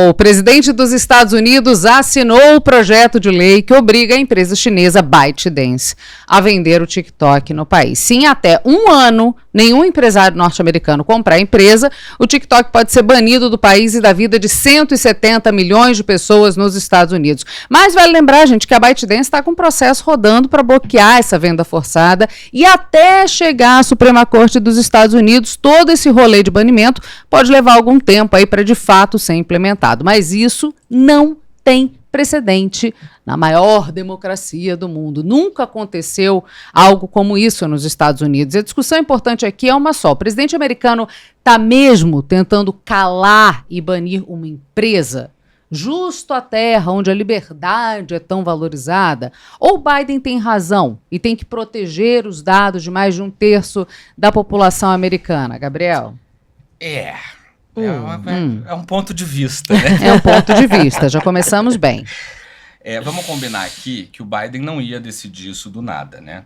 O presidente dos Estados Unidos assinou o projeto de lei que obriga a empresa chinesa ByteDance a vender o TikTok no país. Se em até um ano nenhum empresário norte-americano comprar a empresa, o TikTok pode ser banido do país e da vida de 170 milhões de pessoas nos Estados Unidos. Mas vale lembrar, gente, que a ByteDance está com um processo rodando para bloquear essa venda forçada e até chegar à Suprema Corte dos Estados Unidos, todo esse rolê de banimento pode levar algum tempo aí para de fato ser implementado. Mas isso não tem precedente na maior democracia do mundo. Nunca aconteceu algo como isso nos Estados Unidos. E a discussão importante aqui é uma só. O presidente americano está mesmo tentando calar e banir uma empresa justo a terra onde a liberdade é tão valorizada? Ou Biden tem razão e tem que proteger os dados de mais de um terço da população americana? Gabriel? É um ponto de vista, né? É um ponto de vista, já começamos bem. Vamos combinar aqui que o Biden não ia decidir isso do nada, né?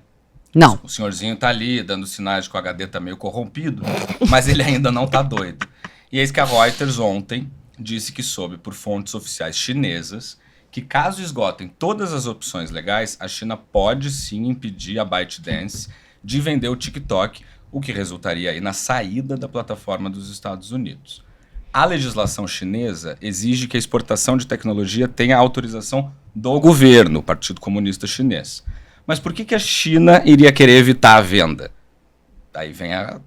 Não. O senhorzinho tá ali dando sinais de que o HD tá meio corrompido, mas ele ainda não tá doido. E eis que a Reuters ontem disse que soube por fontes oficiais chinesas que caso esgotem todas as opções legais, a China pode sim impedir a ByteDance de vender o TikTok, o que resultaria aí na saída da plataforma dos Estados Unidos. A legislação chinesa exige que a exportação de tecnologia tenha autorização do governo, o Partido Comunista Chinês. Mas por que a China iria querer evitar a venda? Aí vem a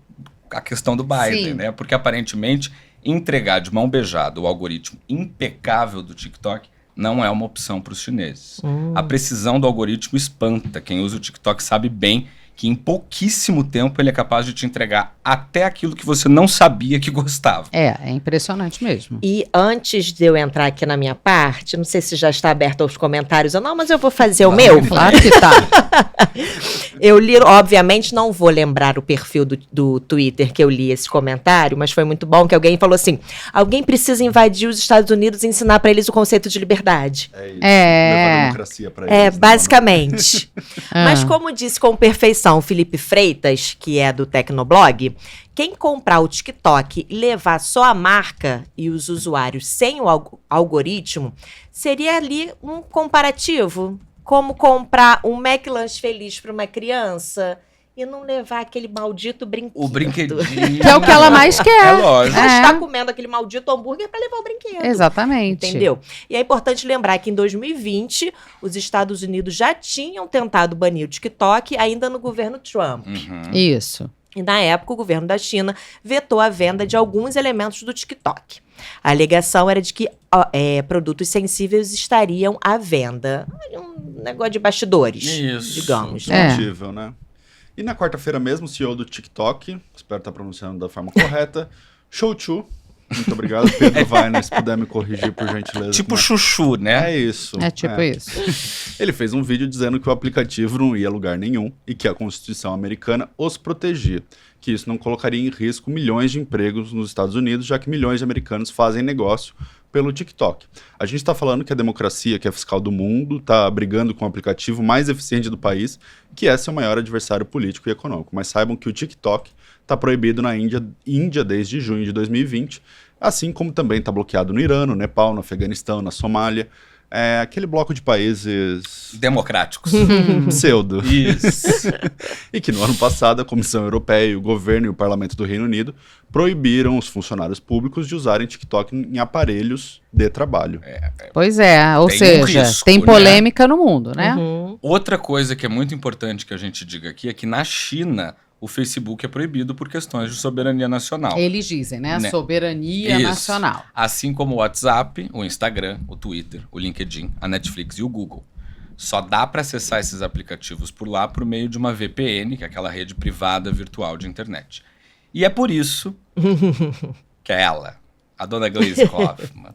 questão do Biden, Sim. né? Porque aparentemente entregar de mão beijada o algoritmo impecável do TikTok não é uma opção para os chineses. A precisão do algoritmo espanta. Quem usa o TikTok sabe bem que em pouquíssimo tempo ele é capaz de te entregar até aquilo que você não sabia que gostava. É impressionante mesmo. E antes de eu entrar aqui na minha parte, não sei se já está aberto aos comentários ou não, mas eu vou fazer o meu. Claro que tá. Eu li, obviamente, não vou lembrar o perfil do Twitter que eu li esse comentário, mas foi muito bom que alguém falou assim, alguém precisa invadir os Estados Unidos e ensinar para eles o conceito de liberdade. É isso, levar a democracia para eles. Basicamente. Mas como disse com perfeição o Felipe Freitas, que é do Tecnoblog, quem comprar o TikTok e levar só a marca e os usuários sem o algoritmo, seria ali um comparativo. Como comprar um McLanche feliz para uma criança e não levar aquele maldito brinquedo. O brinquedinho. Que é o que ela mais quer. É lógico. Ela está comendo aquele maldito hambúrguer para levar o brinquedo. Exatamente. Entendeu? E é importante lembrar que em 2020, os Estados Unidos já tinham tentado banir o TikTok, ainda no governo Trump. Isso. E na época, o governo da China vetou a venda de alguns elementos do TikTok. A alegação era de que produtos sensíveis estariam à venda. Um negócio de bastidores, digamos. Possível, né? E na quarta-feira mesmo, o CEO do TikTok, espero estar pronunciando da forma correta, Shou-Chu, muito obrigado, Pedro Weiner, se puder me corrigir por gentileza. Tipo chuchu, né? É isso. É tipo isso. Ele fez um vídeo dizendo que o aplicativo não ia a lugar nenhum e que a Constituição americana os protegia, que isso não colocaria em risco milhões de empregos nos Estados Unidos, já que milhões de americanos fazem negócio pelo TikTok. A gente está falando que a democracia, que é fiscal do mundo, está brigando com o aplicativo mais eficiente do país, que é seu maior adversário político e econômico. Mas saibam que o TikTok está proibido na Índia desde junho de 2020, assim como também está bloqueado no Irã, no Nepal, no Afeganistão, na Somália. É aquele bloco de países democráticos. Pseudo. Isso. E que no ano passado a Comissão Europeia, o governo e o Parlamento do Reino Unido proibiram os funcionários públicos de usarem TikTok em aparelhos de trabalho. Pois é, ou Tem seja, risco, tem polêmica no mundo, né? Outra coisa que é muito importante que a gente diga aqui é que na China o Facebook é proibido por questões de soberania nacional. Eles dizem, né? Soberania nacional. Assim como o WhatsApp, o Instagram, o Twitter, o LinkedIn, a Netflix e o Google. Só dá para acessar esses aplicativos por lá por meio de uma VPN, que é aquela rede privada virtual de internet. E é por isso que ela, a dona Gleisi Hoffmann,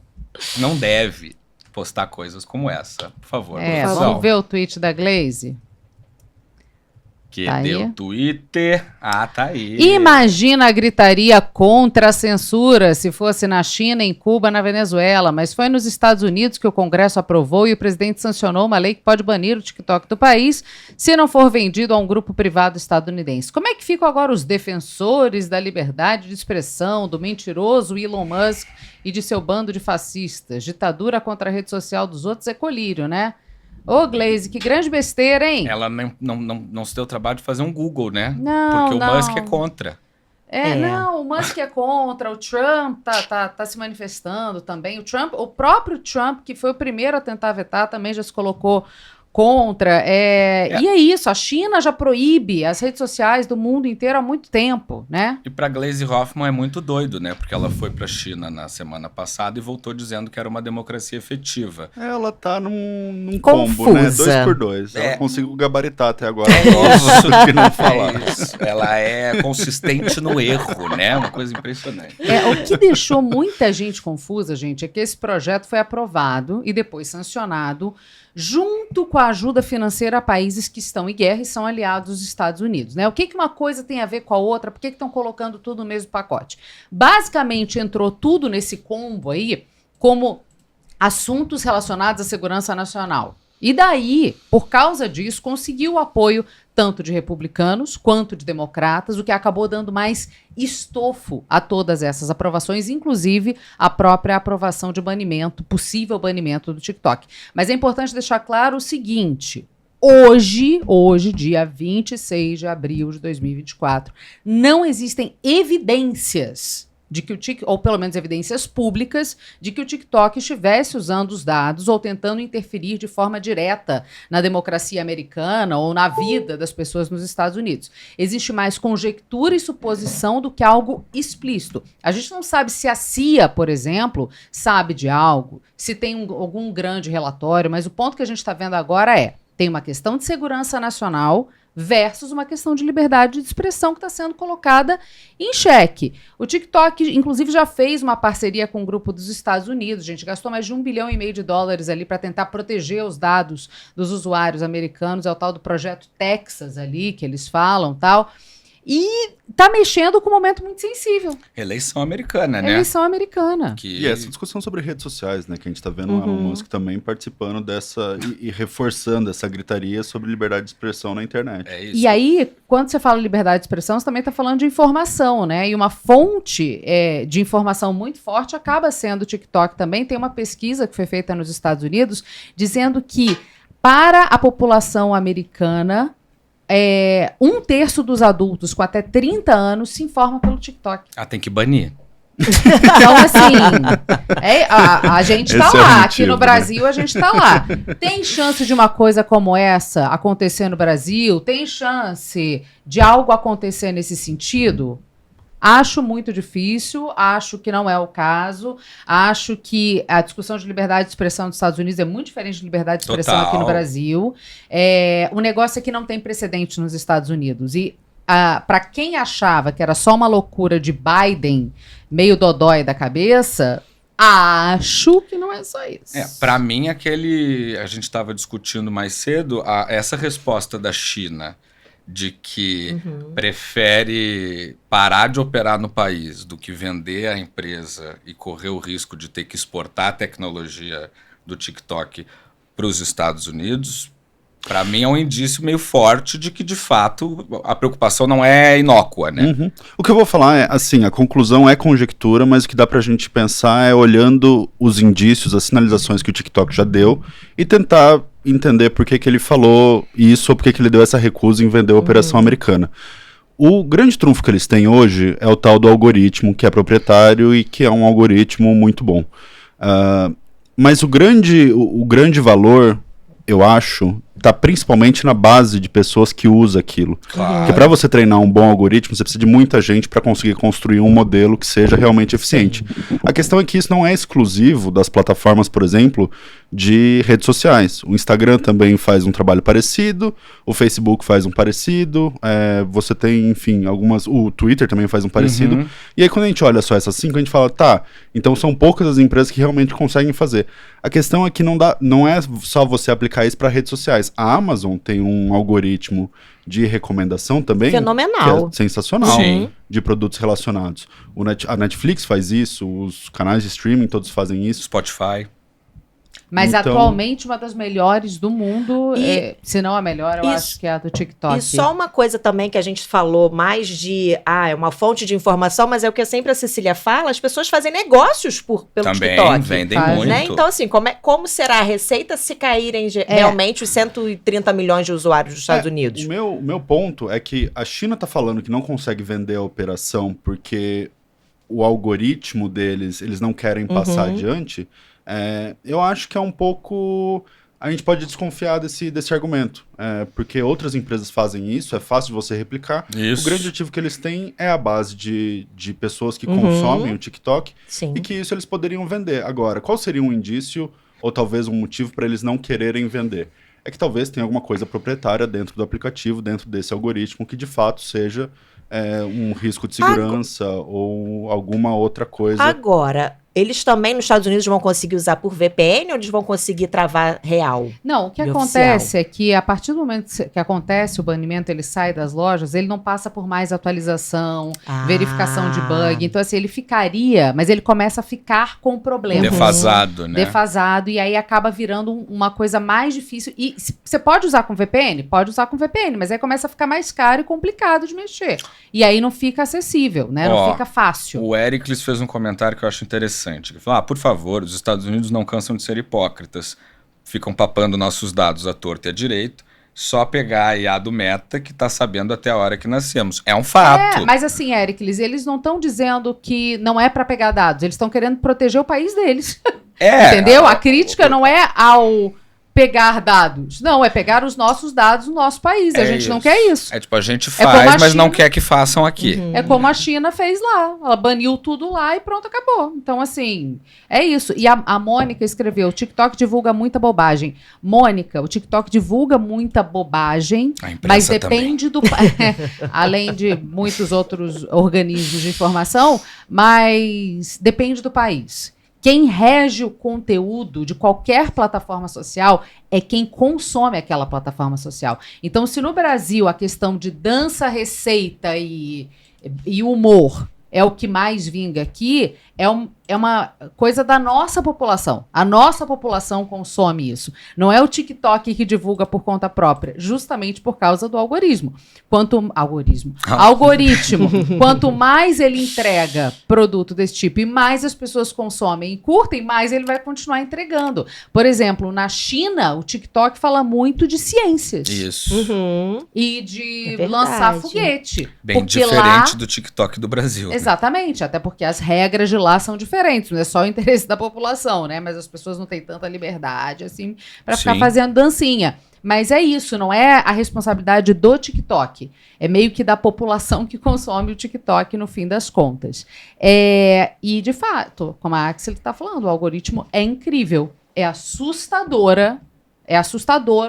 não deve postar coisas como essa. Por favor, Vamos ver o tweet da Gleisi. Que Tá deu aí. Twitter. Ah, tá aí. Imagina a gritaria contra a censura se fosse na China, em Cuba, na Venezuela, mas foi nos Estados Unidos que o Congresso aprovou e o presidente sancionou uma lei que pode banir o TikTok do país se não for vendido a um grupo privado estadunidense. Como é que ficam agora os defensores da liberdade de expressão, do mentiroso Elon Musk e de seu bando de fascistas? Ditadura contra a rede social dos outros é colírio, né? Ô, Glaze, que grande besteira, hein? Ela não se deu o trabalho de fazer um Google, né? Não, Porque não. o Musk é contra. Não, o Musk é contra, o Trump tá se manifestando também. O próprio Trump, que foi o primeiro a tentar vetar, também já se colocou contra. E é isso, a China já proíbe as redes sociais do mundo inteiro há muito tempo, né? E pra Glaze Hoffman é muito doido, né? Porque ela foi pra China na semana passada e voltou dizendo que era uma democracia efetiva. Ela tá num Confusa. combo, né? 2x2. É. Ela conseguiu gabaritar até agora. isso. Do que não falar. É isso. Ela é consistente no erro, né? Uma coisa impressionante. O que deixou muita gente confusa, gente, é que esse projeto foi aprovado e depois sancionado junto com a ajuda financeira a países que estão em guerra e são aliados dos Estados Unidos, né? O que uma coisa tem a ver com a outra? Por que estão colocando tudo no mesmo pacote? Basicamente, entrou tudo nesse combo aí como assuntos relacionados à segurança nacional. E daí, por causa disso, conseguiu o apoio tanto de republicanos quanto de democratas, o que acabou dando mais estofo a todas essas aprovações, inclusive a própria aprovação de banimento, possível banimento do TikTok. Mas é importante deixar claro o seguinte: hoje, dia 26 de abril de 2024, não existem evidências de que ou pelo menos evidências públicas, de que o TikTok estivesse usando os dados ou tentando interferir de forma direta na democracia americana ou na vida das pessoas nos Estados Unidos. Existe mais conjectura e suposição do que algo explícito. A gente não sabe se a CIA, por exemplo, sabe de algo, se tem algum grande relatório, mas o ponto que a gente está vendo agora tem uma questão de segurança nacional versus uma questão de liberdade de expressão que está sendo colocada em xeque. O TikTok, inclusive, já fez uma parceria com um grupo dos Estados Unidos. A gente gastou mais de $1,5 bilhão ali para tentar proteger os dados dos usuários americanos. É o tal do projeto Texas ali, que eles falam, tal. E tá mexendo com um momento muito sensível. Eleição americana, né? Eleição americana. E essa discussão sobre redes sociais, né? Que a gente tá vendo o Elon Musk também participando dessa e reforçando essa gritaria sobre liberdade de expressão na internet. É isso. E aí, quando você fala liberdade de expressão, você também está falando de informação, né? E uma fonte de informação muito forte acaba sendo o TikTok também. Tem uma pesquisa que foi feita nos Estados Unidos dizendo que para a população americana, 1/3 dos adultos com até 30 anos se informa pelo TikTok. Tem que banir. Então, assim, a gente tá Esse lá. é o Aqui motivo, no Brasil, a gente tá lá. Tem chance de uma coisa como essa acontecer no Brasil? Tem chance de algo acontecer nesse sentido? Acho muito difícil, acho que não é o caso, acho que a discussão de liberdade de expressão dos Estados Unidos é muito diferente de liberdade de expressão aqui no Brasil. O negócio é que não tem precedente nos Estados Unidos. E para quem achava que era só uma loucura de Biden, meio dodói da cabeça, acho que não é só isso. Para mim, a gente estava discutindo mais cedo, essa resposta da China de que prefere parar de operar no país do que vender a empresa e correr o risco de ter que exportar a tecnologia do TikTok para os Estados Unidos, para mim é um indício meio forte de que, de fato, a preocupação não é inócua, né? O que eu vou falar é, assim, a conclusão é conjectura, mas o que dá pra gente pensar é olhando os indícios, as sinalizações que o TikTok já deu e tentar entender por que ele falou isso ou por que ele deu essa recusa em vender a operação americana. O grande trunfo que eles têm hoje é o tal do algoritmo, que é proprietário e que é um algoritmo muito bom. Mas o grande valor, eu acho, está principalmente na base de pessoas que usam aquilo. Claro. Porque para você treinar um bom algoritmo, você precisa de muita gente para conseguir construir um modelo que seja realmente eficiente. A questão é que isso não é exclusivo das plataformas, por exemplo, de redes sociais. O Instagram também faz um trabalho parecido, o Facebook faz um parecido, você tem, enfim, o Twitter também faz um parecido. E aí quando a gente olha só essas 5, a gente fala, tá, então são poucas as empresas que realmente conseguem fazer. A questão é que não é só você aplicar isso para redes sociais. A Amazon tem um algoritmo de recomendação também. Fenomenal. Que é sensacional. Sim. De produtos relacionados. A Netflix faz isso, os canais de streaming todos fazem isso. Spotify. Mas Então- atualmente uma das melhores do mundo, E- se não a melhor, eu Isso- acho que é a do TikTok. E só uma coisa também que a gente falou mais de, é uma fonte de informação, mas é o que sempre a Cecília fala, as pessoas fazem negócios pelo Também TikTok. vendem Faz, muito. Né? Então, assim, como será a receita se caírem realmente os 130 milhões de usuários dos Estados Unidos? O meu ponto é que a China tá falando que não consegue vender a operação porque o algoritmo deles, eles não querem passar adiante. Eu acho que é um pouco... A gente pode desconfiar desse argumento. Porque outras empresas fazem isso, é fácil de você replicar. Isso. O grande ativo que eles têm é a base de pessoas que consomem o TikTok Sim. e que isso eles poderiam vender. Agora, qual seria um indício ou talvez um motivo para eles não quererem vender? É que talvez tenha alguma coisa proprietária dentro do aplicativo, dentro desse algoritmo, que de fato seja um risco de segurança ou alguma outra coisa. Agora, eles também nos Estados Unidos vão conseguir usar por VPN ou eles vão conseguir travar real? Não, o que E acontece é que a partir do momento que acontece o banimento, ele sai das lojas, ele não passa por mais atualização, verificação de bug. Então, assim, ele ficaria, mas ele começa a ficar com problema. Defasado, né? Defasado, e aí acaba virando uma coisa mais difícil. E você pode usar com VPN? Pode usar com VPN, mas aí começa a ficar mais caro e complicado de mexer. E aí não fica acessível, né? Não fica fácil. O Ericles fez um comentário que eu acho interessante. Ele falou, por favor, os Estados Unidos não cansam de ser hipócritas. Ficam papando nossos dados à torta e à direito. Só pegar a IA do Meta que tá sabendo até a hora que nascemos. É um fato. Mas assim, Ericles, eles não estão dizendo que não é pra pegar dados. Eles estão querendo proteger o país deles. Entendeu? A crítica não é ao pegar dados. Não, é pegar os nossos dados no nosso país. A gente não quer isso. É tipo, a gente como faz, a mas não China. quer que façam aqui. É como a China fez lá. Ela baniu tudo lá e pronto, acabou. Então, assim, é isso. E a Mônica escreveu, o TikTok divulga muita bobagem. Mônica, o TikTok divulga muita bobagem, A imprensa mas também. depende do... além de muitos outros organismos de informação, mas depende do país. Quem rege o conteúdo de qualquer plataforma social é quem consome aquela plataforma social. Então, se no Brasil a questão de dança, receita e humor é o que mais vinga aqui, é uma coisa da nossa população. A nossa população consome isso. Não é o TikTok que divulga por conta própria, justamente por causa do algoritmo. Algoritmo. Quanto mais ele entrega produto desse tipo e mais as pessoas consomem e curtem, mais ele vai continuar entregando. Por exemplo, na China, o TikTok fala muito de ciências. Isso. E de É verdade. lançar foguete. Bem porque diferente do TikTok do Brasil. né? Exatamente, até porque as regras de lá são diferentes, não é só o interesse da população, né? Mas as pessoas não têm tanta liberdade, assim, para ficar Sim. fazendo dancinha. Mas é isso, não é a responsabilidade do TikTok. É meio que da população que consome o TikTok, no fim das contas. E, de fato, como a Axel está falando, o algoritmo é incrível. É assustador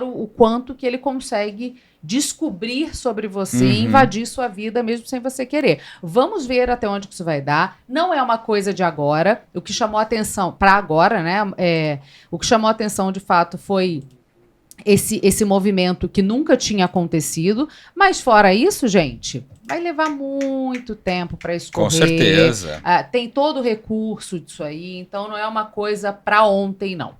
o quanto que ele consegue descobrir sobre você e invadir sua vida mesmo sem você querer. Vamos ver até onde que isso vai dar. Não é uma coisa de agora. O que chamou a atenção, para agora, né? O que chamou a atenção, de fato, foi esse movimento que nunca tinha acontecido. Mas fora isso, gente, vai levar muito tempo para escorrer. Com certeza. Tem todo o recurso disso aí. Então não é uma coisa para ontem, não.